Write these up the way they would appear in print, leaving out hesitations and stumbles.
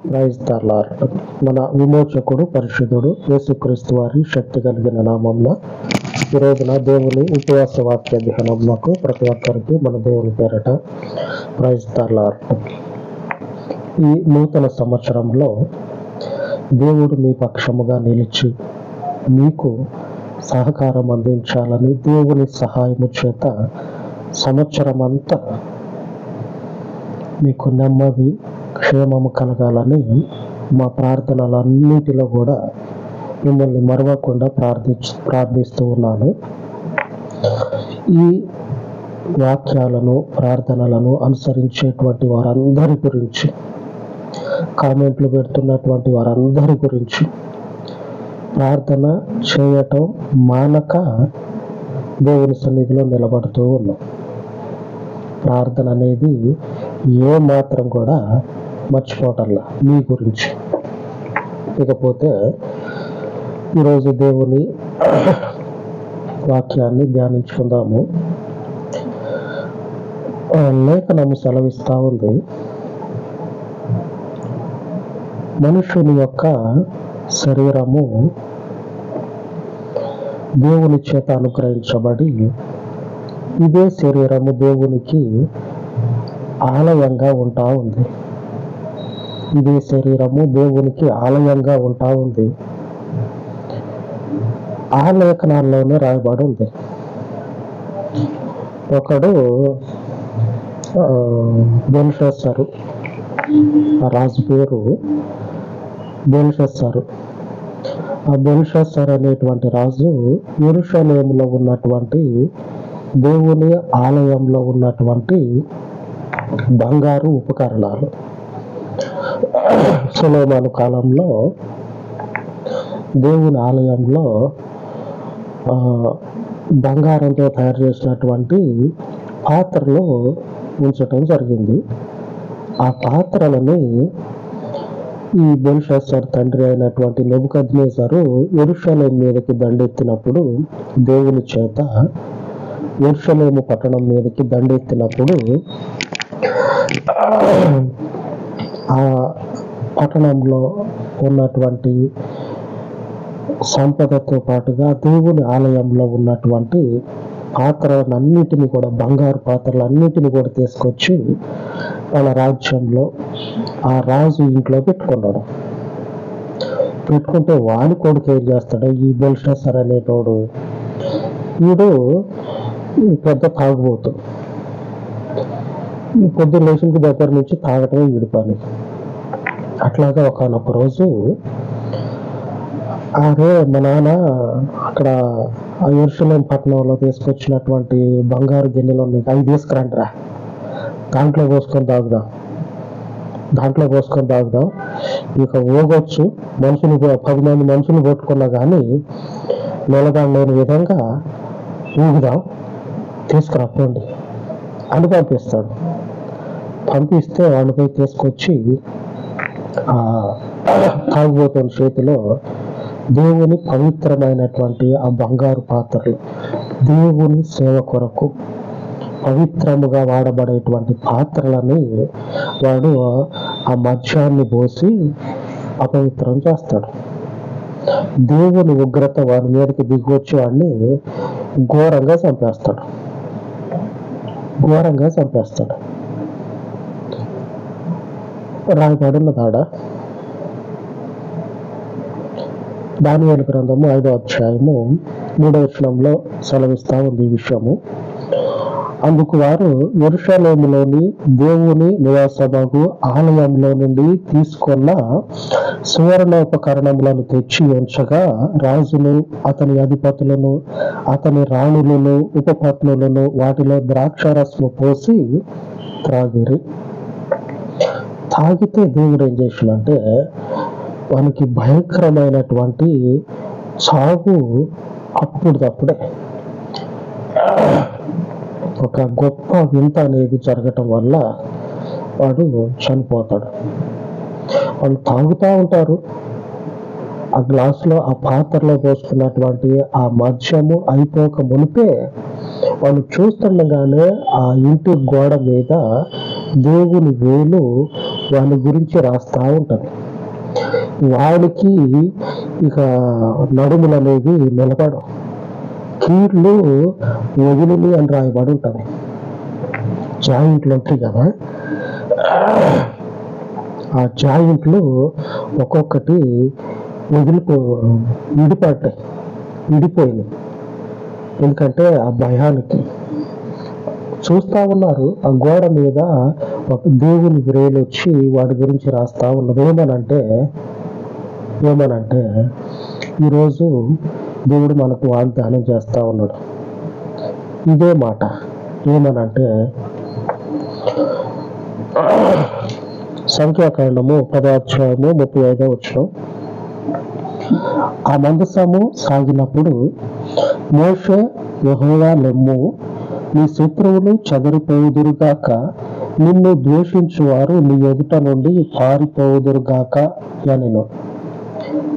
Praise the lord. మన విమోచకుడు పరిశుద్ధుడు యేసుక్రీస్తు వారి శక్తి కలిగిన నామంన ఈ రోజున దేవుని ఉపవాస వాక్య ధ్యానంకు ప్రతి ఒక్కరికి మన దేవుని పేరట ప్రైజ్ ద లార్డ్. ఈ నూతన సంవత్సరంలో దేవుడు మీ పక్షముగా నిలిచి మీకు సహకారం అందించాలని దేవుని సహాయము చేత సంవత్సరం అంతా మీకు నెమ్మది క్షేమము కలగాలని మా ప్రార్థనలన్నిటిలో కూడా మిమ్మల్ని మరవకుండా ప్రార్థిస్తూ ఉన్నాను. ఈ వాక్యాలను ప్రార్థనలను అనుసరించేటువంటి వారందరి గురించి, కామెంట్లు పెడుతున్నటువంటి వారందరి గురించి ప్రార్థన చేయటం మానక దేవుని సన్నిధిలో నిలబడుతూ ఉన్నాం. ప్రార్థన అనేది ఏ మాత్రం కూడా మర్చిపోవటంలా మీ గురించి. ఇకపోతే ఈరోజు దేవుని వాక్యాన్ని ధ్యానించుకుందాము. లేఖనము సెలవిస్తూ ఉంది, మనుషుని యొక్క శరీరము దేవుని చేత అనుగ్రహించబడి ఇదే శరీరము దేవునికి ఆలయంగా ఉంటా ఉంది. ఇదే శరీరము దేవునికి ఆలయంగా ఉంటా ఉంది. ఆ లేఖనాల్లోనే రాయబడి ఉంది. ఒకడు బెల్షస్సరు, రాజు పేరు బెల్షస్సరు. ఆ బెల్షస్సరు అనేటువంటి రాజు యెరూషలేములో ఉన్నటువంటి దేవుని ఆలయంలో ఉన్నటువంటి బంగారు ఉపకరణాలు, సొలొమోను కాలంలో దేవుని ఆలయంలో బంగారంతో తయారు చేసినటువంటి పాత్రలు ఉంచటం జరిగింది. ఆ పాత్రలని ఈ బెల్షస్సరు తండ్రి అయినటువంటి నెబుకద్నెజరు యెరూషలేము మీదకి దండెత్తినప్పుడు, దేవుని చేత యెరూషలేము పట్టణం మీదకి దండెత్తినప్పుడు ఆ పట్టణంలో ఉన్నటువంటి సంపదతో పాటుగా దేవుని ఆలయంలో ఉన్నటువంటి పాత్రలన్నిటిని కూడా, బంగారు పాత్రలన్నిటిని కూడా తీసుకొచ్చి వాళ్ళ రాజ్యంలో ఆ రాజు ఇంట్లో పెట్టుకున్నాడు. పెట్టుకుంటే వాడి కొడుకు ఏం చేస్తాడు, ఈ బెల్షస్సరు అనేటోడు, వీడు పెద్ద తాగుబోతు. ఈ పొద్దున్న లేచిన దగ్గర నుంచి తాగటమే వీడి పని. అట్లాగా ఒకనొక రోజు, అరే మా నాన్న అక్కడ యెరూషలేము పట్టణంలో తీసుకొచ్చినటువంటి బంగారు గిన్నెలు ఉన్నాయి, అవి తీసుకురండిరా, దాంట్లో పోసుకొని తాగుదాం ఇక ఊగొచ్చు, మనుషులు 10 మంది మనుషులు కొట్టుకున్నా కానీ నిలబడలేని విధంగా ఊగుదాం, తీసుకురాపోండి అని పంపిస్తాడు. పంపిస్తే వాళ్ళపై తీసుకొచ్చి తాగుబోతున్న చేతిలో దేవుని పవిత్రమైనటువంటి ఆ బంగారు పాత్రలు, దేవుని సేవ కొరకు పవిత్రముగా వాడబడేటువంటి పాత్రలని వాడు ఆ మద్యాన్ని పోసి అపవిత్రం చేస్తాడు. దేవుని ఉగ్రత వాడి మీదకి దిగొచ్చి వాడిని ఘోరంగా చంపేస్తాడు. రాయబడిన దాడ దానియేలు గ్రంథము 5వ అధ్యాయము 3వ వచనంలో సెలవిస్తా ఉంది ఈ విషయము. అందుకు వారు యెరూషలేములోని దేవుని నివాసమగు ఆలయంలో నుండి తీసుకున్న సువర్ణోపకరణములను తెచ్చి ఉంచగా, రాజును, అతని అధిపతులను, అతని రాణులను, ఉపపత్నులను వాటిలో ద్రాక్షారసము పోసి త్రాగిరి. తాగితే దేవుడు ఏం చేసినంటే వానికి భయంకరమైనటువంటి సాగు అప్పుడే ఒక గొప్ప వింత అనేది జరగటం వల్ల వాడు చనిపోతాడు. వాళ్ళు తాగుతూ ఉంటారు. ఆ గ్లాసులో, ఆ పాత్రలో పోసుకున్నటువంటి ఆ మద్యము అయిపోక మునిపే వాళ్ళు చూస్తుండగానే ఆ ఇంటి గోడ మీద దేవుని వేలు వాని గురించి రాస్తా ఉంటుంది. వాడికి ఇక నడుములు అనేవి నిలబడవు, కీళ్ళు వదిలి అని రాయబడి ఉంటుంది. జాయింట్లు ఉంటాయి కదా, ఆ జాయింట్లు ఒక్కొక్కటి విడిపోయినాయి. ఎందుకంటే ఆ భయానికి చూస్తా ఉన్నారు. ఆ గోడ మీద ఒక దేవుని వ్రేలు వచ్చి వాడి గురించి రాస్తా ఉన్నది. ఏమనంటే ఈరోజు దేవుడు మనకు వాగ్దానం చేస్తా ఉన్నాడు. ఇదే మాట. ఏమనంటే సంఖ్యాకాండము 10:35 ఆ మందసము సాగినప్పుడు మోషే, యెహోవా లెమ్ము, నీ శత్రువులు చెదరిపోవుదురుగాక, నిన్ను ద్వేషించువారు నీ ఎదుట నుండి పారిపోవుదురుగాక అనెను.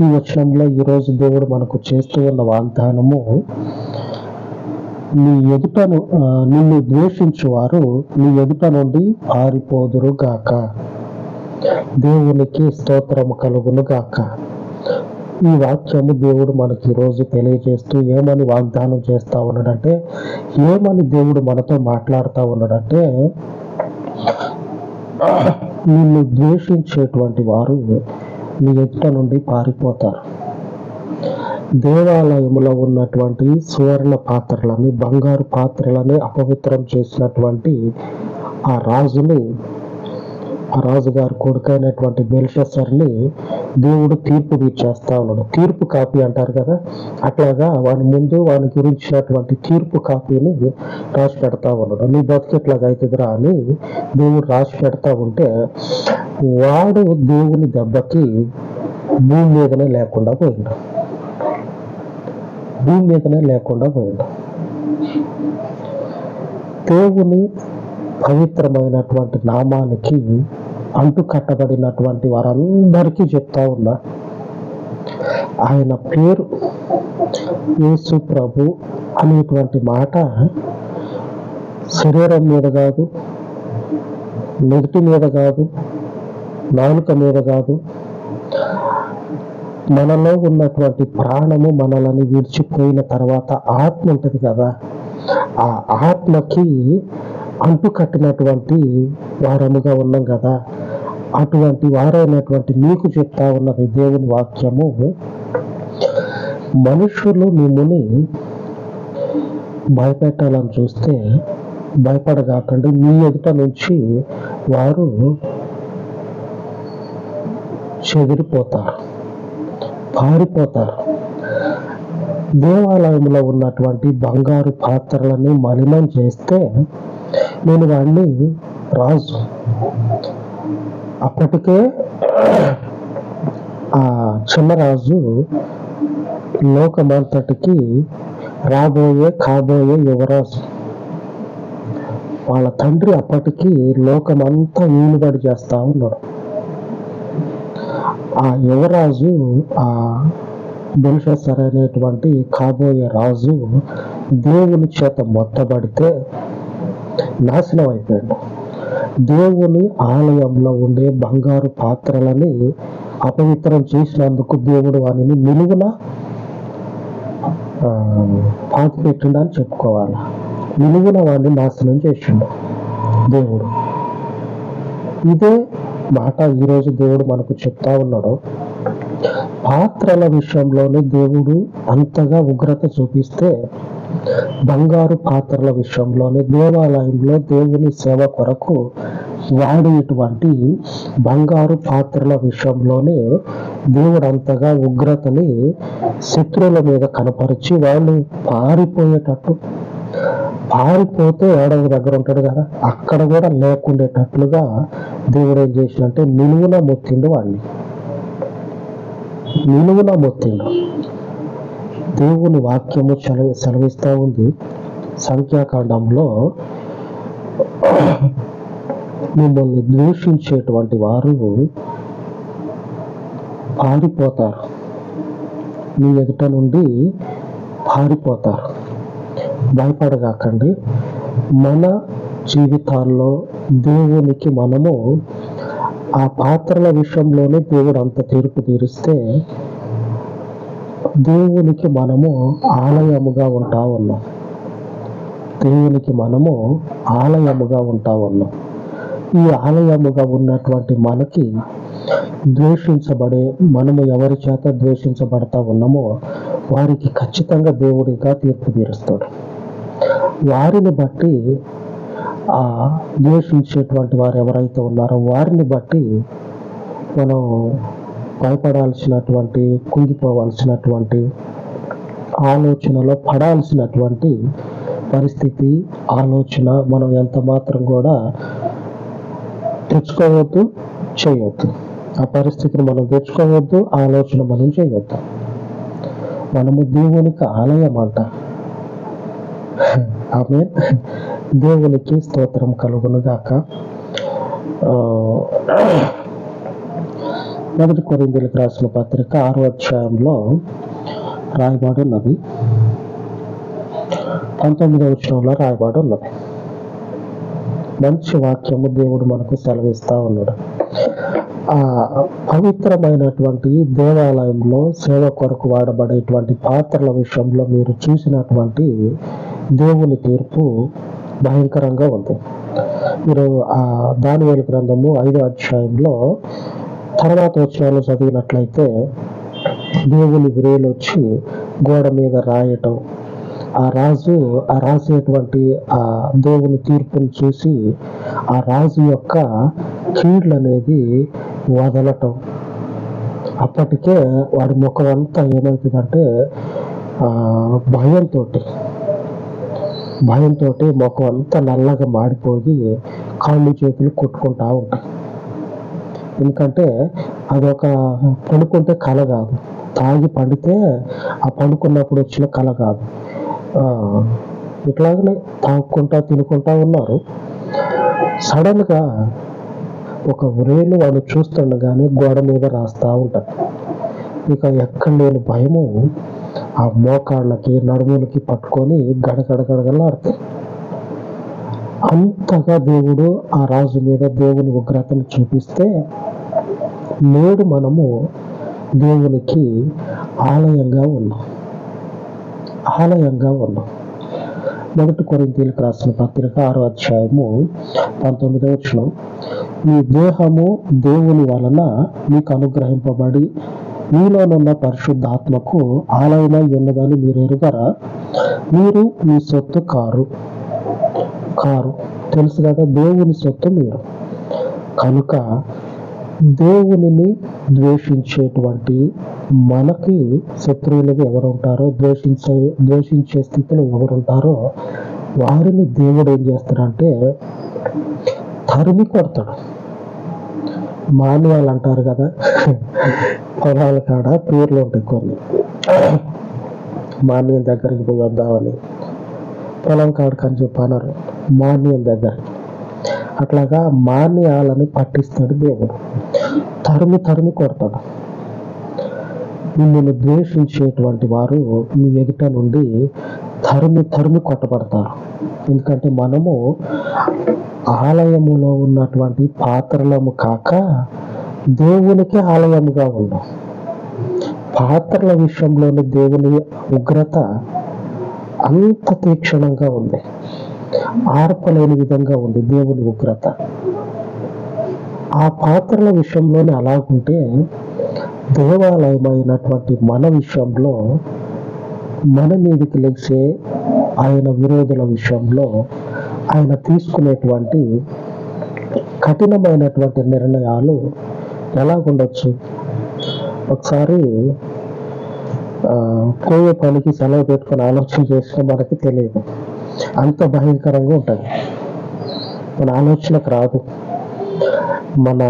ఈ వచనంలో ఈరోజు దేవుడు మనకు చేస్తూ ఉన్న వాగ్దానము, నిన్ను ద్వేషించువారు నీ ఎదుట నుండి పారిపోదురుగాక. దేవునికి స్తోత్రము కలుగును గాక. ఈ వాక్యము దేవుడు మనకి ఈరోజు తెలియజేస్తూ ఏమని వాగ్దానం చేస్తా ఉన్నాడంటే, ఏమని దేవుడు మనతో మాట్లాడుతూ ఉన్నాడంటే, నిన్ను ద్వేషించేటువంటి వారు నీ ఎదుట నుండి పారిపోతారు. దేవాలయంలో ఉన్నటువంటి సువర్ణ పాత్రలని, బంగారు పాత్రలని అపవిత్రం చేసినటువంటి ఆ రాజుగారి కొడుకైనటువంటి బెల్షస్సర్ని దేవుడు తీర్పు తీర్చేస్తా ఉన్నాడు. తీర్పు కాపీ అంటారు కదా, అట్లాగా వాని ముందు వాని గురించినటువంటి తీర్పు కాపీని రాసి పెడతా ఉన్నాడు. నీ బతికెట్లాగా అవుతుందిరా అని దేవుడు రాసి పెడతా ఉంటే, వాడు దేవుని దెబ్బకి భూమి మీదనే లేకుండా పోయిండు. దేవుని పవిత్రమైనటువంటి నామానికి అంటు కట్టబడినటువంటి వారందరికీ చెప్తా ఉన్నా, ఆయన పేరు యేసు ప్రభు అనేటువంటి మాట శరీరం మీద కాదు, నుదుటి మీద కాదు, నాలుక మీద కాదు, మనలో ఉన్నటువంటి ప్రాణము మనలని విడిచిపోయిన తర్వాత ఆత్మ ఉంటుంది కదా, ఆ ఆత్మకి అంటు కట్టినటువంటి వారముగా ఉన్నాం కదా. అటువంటి వారైనటువంటి మీకు చెప్తా ఉన్నది దేవుని వాక్యము, మనుషులు మిమ్ముని భయపెట్టాలని చూస్తే భయపడగాకండి, మీ ఎదుట నుంచి వారు చెదిరిపోతారు, పారిపోతారు. దేవాలయంలో ఉన్నటువంటి బంగారు పాత్రలని మలినం చేస్తే నేను వాడిని రాజు, అప్పటికే ఆ చిన్నరాజు లోకమంతటికి కాబోయే యువరాజు. వాళ్ళ తండ్రి అప్పటికి లోకమంతా వీలుబడి చేస్తా ఉన్నాడు. ఆ యువరాజు, ఆ బెల్షస్సర్ అనేటువంటి కాబోయే రాజు దేవుని చేత మొత్తబడితే నాశనం అయిపోయాడు. దేవుని ఆలయంలో ఉండే బంగారు పాత్రలని అపవిత్రం చేసినందుకు దేవుడు వానిని నిలువున పాతి పెట్టిండని చెప్పుకోవాలి. నిలువున వాడిని నాశనం చేసిండు దేవుడు. ఇదే మాట ఈరోజు దేవుడు మనకు చెప్తా ఉన్నాడు. పాత్రల విషయంలోనే దేవుడు అంతగా ఉగ్రత చూపిస్తే, బంగారు పాత్రల విషయంలోనే దేవాలయంలో దేవుని సేవ కొరకు వాడేటువంటి బంగారు పాత్రల విషయంలోనే దేవుడు అంతగా ఉగ్రతని శత్రువుల మీద కనపరిచి వాళ్ళు పారిపోతే ఏడవ దగ్గర ఉంటాడు కదా, అక్కడ కూడా లేకుండేటట్లుగా దేవుడు ఏం చేసినంటే నిలువున మొత్తిండు వాడిని. దేవుని వాక్యము సెలవిస్తూ ఉంది సంఖ్యాకాండంలో, మిమ్మల్ని ద్వేషించేటువంటి వారు పారిపోతారు, మీ ఎదుట నుండి పారిపోతారు. భయపడగాకండి. మన జీవితాల్లో దేవునికి మనము ఆ పాత్రల విషయంలోనే దేవుడు అంత తీర్పు తీరిస్తే దేవునికి మనము ఆలయముగా ఉంటా ఉన్నాం. దేవునికి మనము ఆలయముగా ఉంటా ఉన్నాం. ఈ ఆలయముగా ఉన్నటువంటి మనకి మనము ఎవరి చేత ద్వేషించబడతా ఉన్నామో వారికి ఖచ్చితంగా దేవుడు ఇంకా తీర్పు తీరుస్తాడు. వారిని బట్టి ద్వేషించేటువంటి వారు ఎవరైతే ఉన్నారో వారిని బట్టి మనం భయపడాల్సినటువంటి, కుంగిపోవాల్సినటువంటి, ఆలోచనలో పడాల్సినటువంటి పరిస్థితి, ఆలోచన మనం ఎంత మాత్రం కూడా తెచ్చుకోవద్దు, చేయొద్దు. ఆ పరిస్థితిని మనం తెచ్చుకోవద్దు, ఆలోచన మనం చేయొద్దు. మనము దేవునికి ఆలయం అంట. ఆమేన్. దేవునికి స్తోత్రం కలుగును గాక. మొదటి కొరింథీయులకు రాసిన పత్రిక 6వ అధ్యాయంలో రాయబడి ఉన్నది. 19వ వచనంలో రాయబడి ఉన్నది. మంచి వాక్యము దేవుడు మనకు సెలవిస్తా ఉన్నాడు. ఆ పవిత్రమైనటువంటి దేవాలయంలో సేవ కొరకు వాడబడేటువంటి పాత్రల విషయంలో మీరు చూసినటువంటి దేవుని తీర్పు భయంకరంగా ఉంది. మీరు ఆ దానియేలు గ్రంథము 5వ అధ్యాయంలో తర్వాత వచనాలు చదివినట్లయితే దేవుని వ్రేలు వచ్చి గోడ మీద రాయటం, ఆ రాసేటువంటి ఆ దేవుని తీర్పును చూసి ఆ రాజు యొక్క కీళ్ళు అనేది వదలటం, అప్పటికే వాడి ముఖం అంతా ఏమవుతుందంటే భయంతో ముఖం అంతా నల్లగా మాడిపోయి కాళ్ళు చేతులు కొట్టుకుంటా ఉంటాయి. ఎందుకంటే అదొక పడుకుంటే కల కాదు, తాగి పండితే ఆ పండుకున్నప్పుడు వచ్చిన కల కాదు. ఇట్లాగనే తాగుకుంటా తినుకుంటా ఉన్నారు. సడన్గా ఒక వ్రేలు వాడు చూస్తుండగానే గోడ మీద రాస్తా ఉంటారు. ఇక ఎక్కడ లేని భయము ఆ మోకాళ్ళకి, నడుములకి పట్టుకొని గడగడగడగలాడుతాయి. అంతగా దేవుడు ఆ రాజు మీద దేవుని ఉగ్రతను చూపిస్తే నేడు మనము దేవునికి ఆలయంగా ఉన్నాం. మొదటి కొరింథీయులకు రాసిన పత్రిక 6వ అధ్యాయము 19వ వచనం, మీ దేహము దేవుని వలన మీకు అనుగ్రహింపబడి మీలోనున్న పరిశుద్ధాత్మకు ఆలయమై ఉన్నదని మీరు ఎరుగరా? మీరు మీ సొత్తు కారు. తెలుసు కదా, దేవుని సొత్తు మీరు. కనుక దేవునిని ద్వేషించేటువంటి మనకి శత్రువులుగా ఎవరుంటారో, ద్వేషించే స్థితిలో ఎవరుంటారో వారిని దేవుడు ఏం చేస్తాడంటే తరిమి కొడతాడు. మాన్యాలు అంటారు కదా, పొలాల కాడ పేర్లు ఉంటాయి కొన్ని. మాన్యం దగ్గరికి పోయి వద్దామని పొలం కాడికి అని చెప్పన్నారు, మాన్యం దగ్గర. అట్లాగా మాన్యాలని పట్టిస్తాడు దేవుడు, తరిమి కొడతాడు. మిమ్మల్ని ద్వేషించేటువంటి వారు మీ ఎదుట నుండి తరిమి కొట్టబడతారు. ఎందుకంటే మనము ఆలయములో ఉన్నటువంటి పాత్రలము కాక దేవునికి ఆలయముగా ఉన్నాం. పాత్రల విషయంలోని దేవుని ఉగ్రత అంత తీక్షణంగా ఉంది, ఆర్పలేని విధంగా ఉంది దేవుని ఉగ్రత. ఆ పాత్రల విషయంలోనే అలాగుంటే దేవాలయమైనటువంటి మన విషయంలో, మన మీదకి లెగిసే ఆయన విరోధుల విషయంలో ఆయన తీసుకునేటువంటి కఠినమైనటువంటి నిర్ణయాలు ఎలాగుండొచ్చు? ఒకసారి పోయే పనికి సెలవు పెట్టుకొని ఆలోచన చేసినా మనకి తెలియదు, అంత భయంకరంగా ఉంటుంది. మన ఆలోచనకు రాదు. మన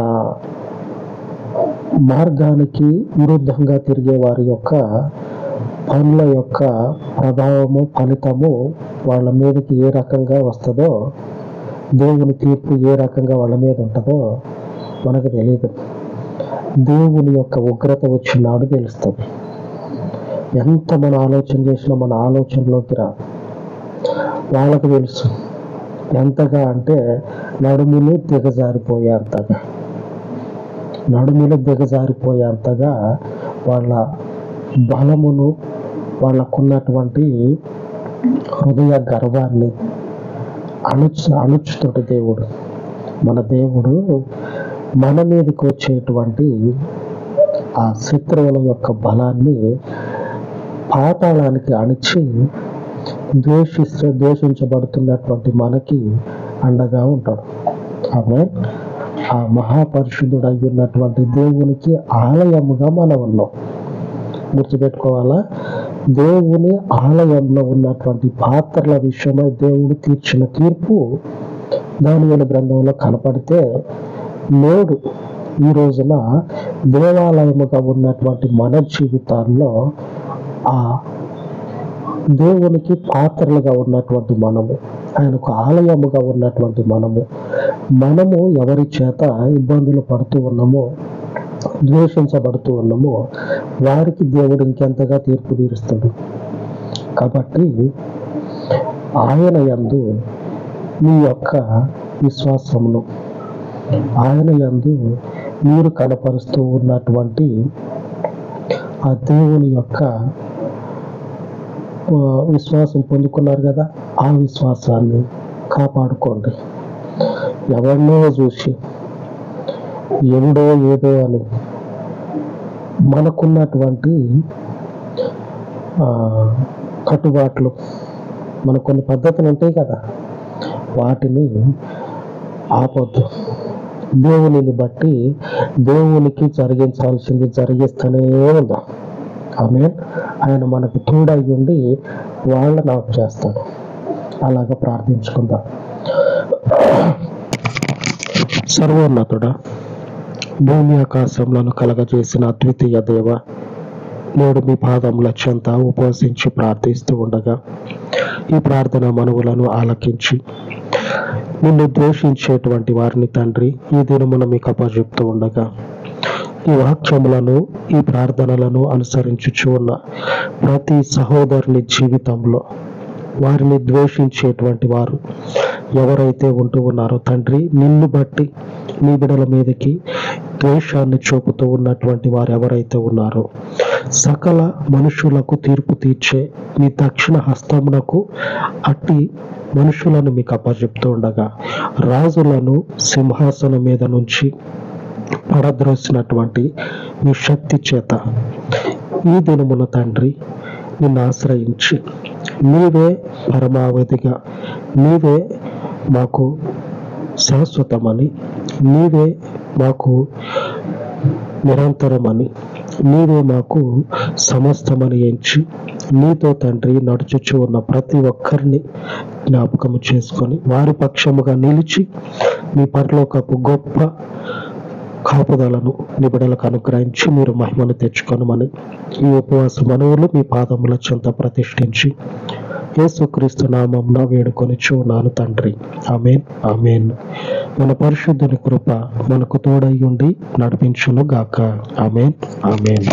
మార్గానికి విరుద్ధంగా తిరిగే వారి యొక్క పనుల యొక్క ప్రభావము, ఫలితము వాళ్ళ మీదకి ఏ రకంగా వస్తుందో, దేవుని తీర్పు ఏ రకంగా వాళ్ళ మీద ఉంటుందో మనకు తెలియదు. దేవుని యొక్క ఉగ్రత వచ్చినాడు తెలుస్తుంది. ఎంత మన ఆలోచన చేసినా మన ఆలోచనలోకి రాదు. వాళ్ళకు తెలుసు ఎంతగా అంటే నడుములు దిగజారిపోయేంతగా. నడుములు దిగజారిపోయేంతగా వాళ్ళ బలమును, వాళ్ళకున్నటువంటి హృదయ గర్వాన్ని అణుచుతోటి దేవుడు, మన దేవుడు మన మీదకి వచ్చేటువంటి ఆ శత్రువుల యొక్క బలాన్ని పాతాళానికి అణిచి ద్వేషించబడుతున్నటువంటి మనకి అండగా ఉంటాడు. ఆమె ఆ మహాపరిశుద్ధుడు అయి ఉన్నటువంటి దేవునికి ఆలయముగా మనం ఉన్నాం. గుర్తుపెట్టుకోవాలా, దేవుని ఆలయంలో ఉన్నటువంటి పాత్రల విషయమై దేవుడు తీర్చిన తీర్పు దానియేలు గ్రంథంలో కనపడితే, నేడు ఈ రోజున దేవాలయముగా ఉన్నటువంటి మన జీవితాల్లో ఆ దేవునికి పాత్రలుగా ఉన్నటువంటి మనము, ఆయనకు ఆలయముగా ఉన్నటువంటి మనము ఎవరి చేత ఇబ్బందులు పడుతూ ఉన్నామో, ద్వేషించబడుతూ ఉన్నామో వారికి దేవుడు ఇంకెంతగా తీర్పు తీరుస్తాడు. కాబట్టి ఆయన యందు మీ యొక్క విశ్వాసమును, ఆయన యందు మీరు కనపరుస్తూ ఉన్నటువంటి ఆ దేవుని యొక్క విశ్వాసం పొందుకున్నారు కదా, ఆ విశ్వాసాన్ని కాపాడుకోండి. ఎవరినో చూసి ఎవడో ఏదో అని మనకున్నటువంటి కట్టుబాట్లు, మనకు కొన్ని పద్ధతులు ఉంటాయి కదా, వాటిని ఆపొద్దు. దేవునిని బట్టి దేవునికి జరిగించాల్సింది జరిగిస్తూనే ఉందాం. ఆమేన్. ఆయన మనకు తోడై ఉండి వాళ్ళని ఆఫ్ చేస్తాడు. అలాగ ప్రార్థించుకుందాం. సర్వోన్నతుడా, భూమి ఆకాశములను కలగజేసిన అద్వితీయ దేవ, నేడు మీ పాదముల చెంత ఉపవసించి ప్రార్థిస్తూ ఉండగా ఈ ప్రార్థన మనవులను ఆలకించి నిన్ను ద్వేషించేటువంటి వారిని తండ్రి ఈ దినమున మీకు అప్పజెప్తూ ఉండగా, ఈ వాక్యములను, ఈ ప్రార్థనలను అనుసరించుచు ఉన్న ప్రతి సహోదరుని జీవితంలో వారిని ద్వేషించేటువంటి వారు ఎవరైతే ఉంటూ ఉన్నారో తండ్రి, నిన్ను బట్టి నీ బిడ్డల మీదకి ద్వేషాన్ని చూపుతూ ఉన్నటువంటి వారు ఎవరైతే ఉన్నారో, సకల మనుషులకు తీర్పు తీర్చే నీ దక్షిణ హస్తమునకు అట్టి మనుషులను మీకు అప్పచెప్తూ ఉండగా, రాజులను సింహాసనం మీద నుంచి పడద్రోసినటువంటి మీ శక్తి చేత ఈ దినమున తండ్రి నిన్ను ఆశ్రయించి, నీవే పరమావధిగా, నీవే మాకు శాశ్వతమని, నీవే మాకు నిరంతరమని, నీవే మాకు సమస్తమని ఎంచి నీతో తండ్రి నడుచుచు ఉన్న ప్రతి ఒక్కరిని జ్ఞాపకము చేసుకొని వారి పక్షముగా నిలిచి మీ పరలోకపు గొప్ప కాపుదలను నీ బిడ్డలకు అనుగ్రహించి మీరు మహిమను తెచ్చుకొనమని ఈ ఉపవాస మనవులు మీ పాదముల చెంత ప్రతిష్ఠించి యేసుక్రీస్తు నామమున వేడుకొనిచున్నాను తండ్రి. ఆమేన్, ఆమేన్. మన పరిశుద్ధుని కృప మనకు తోడై ఉండి నడిపించును గాక. ఆమేన్, ఆమేన్.